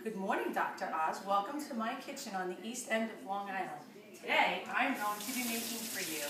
Good morning, Dr. Oz. Welcome to my kitchen on the east end of Long Island. Today, I'm going to be making for you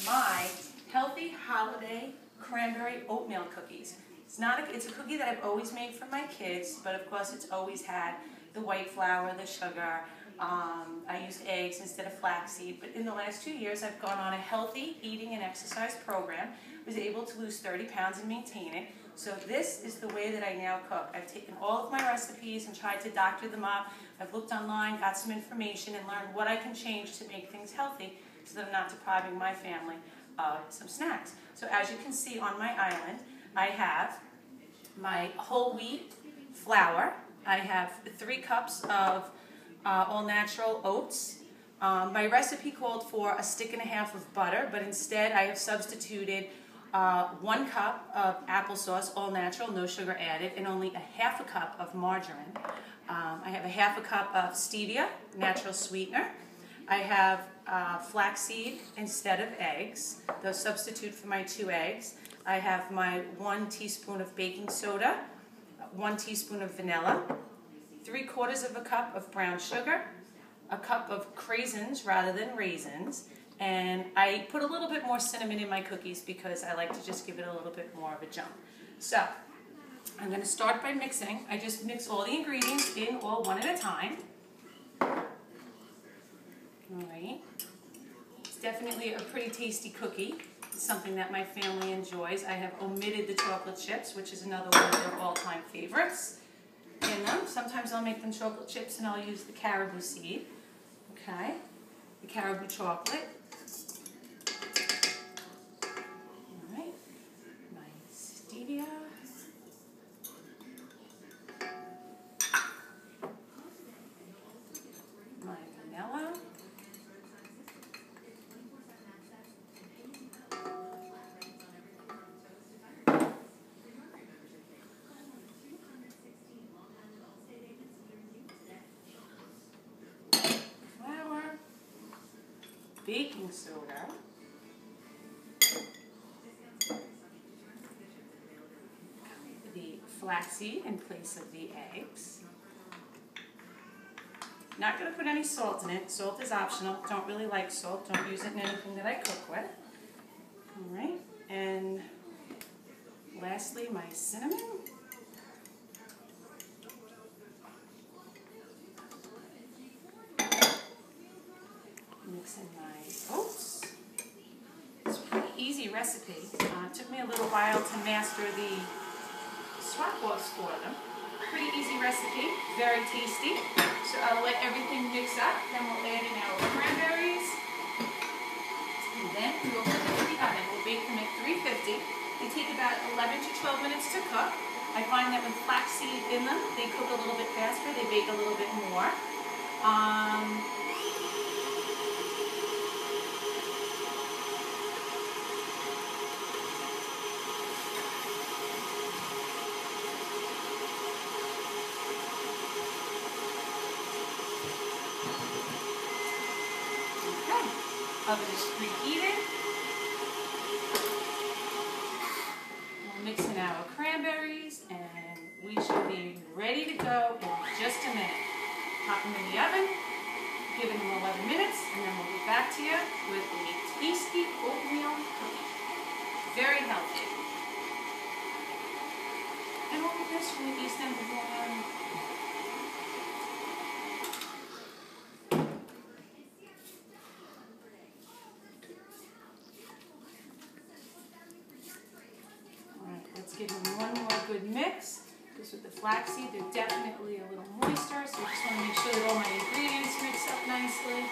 my healthy holiday cranberry oatmeal cookies. It's a cookie that I've always made for my kids, but of course it's always had the white flour, the sugar. I used eggs instead of flaxseed, but in the last 2 years I've gone on a healthy eating and exercise program, was able to lose 30 pounds and maintain it. So this is the way that I now cook. I've taken all of my recipes and tried to doctor them up. I've looked online, got some information, and learned what I can change to make things healthy so that I'm not depriving my family of some snacks. So as you can see on my island, I have my whole wheat flour. I have 3 cups of all-natural oats. My recipe called for 1.5 sticks of butter, but instead I have substituted 1 cup of applesauce, all natural, no sugar added, and only 1/2 cup of margarine. I have 1/2 cup of stevia, natural sweetener. I have flaxseed instead of eggs. Those substitute for my 2 eggs. I have my 1 teaspoon of baking soda, 1 teaspoon of vanilla, 3/4 cup of brown sugar, 1 cup of craisins rather than raisins, and I put a little bit more cinnamon in my cookies because I like to just give it a little bit more of a jump. So I'm going to start by mixing. I just mix all the ingredients in all one at a time. Alright. It's definitely a pretty tasty cookie. It's something that my family enjoys. I have omitted the chocolate chips, which is another one of their all-time favorites in them. Sometimes I'll make them chocolate chips and I'll use the caribou seed. Okay. The caribou chocolate. Alright. My stevia. My vanilla. Baking soda, the flaxseed in place of the eggs. Not going to put any salt in it. Salt is optional. Don't really like salt. Don't use it in anything that I cook with. Alright, and lastly my cinnamon. Mix in my oats. It's a pretty easy recipe. It took me a little while to master the swap-offs for them. Pretty easy recipe, very tasty. So I'll let everything mix up, then we'll add in our cranberries. And then we'll put them in the oven. We'll bake them at 350. They take about 11 to 12 minutes to cook. I find that with flaxseed in them, they cook a little bit faster, they bake a little bit more. Oven is preheated. We'll mix in our cranberries and we should be ready to go in just a minute. Pop them in the oven, giving them 11 minutes, and then we'll get back to you with a tasty oatmeal cookie. Very healthy. And we'll get this from the east end of Long Island. Let's give them one more good mix, because with the flaxseed they're definitely a little moister, so I just want to make sure that all my ingredients mix up nicely.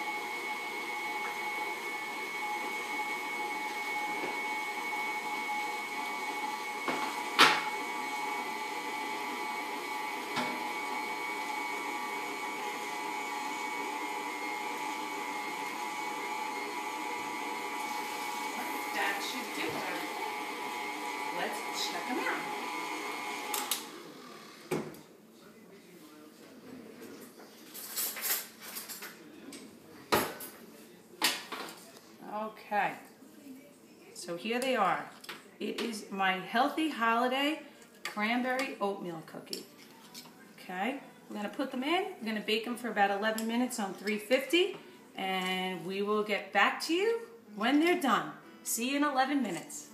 That should do it. Let's check them out. Okay, so here they are. It is my healthy holiday cranberry oatmeal cookie. Okay, We're going to put them in. We're going to bake them for about 11 minutes on 350, and we will get back to you when they're done. See you in 11 minutes.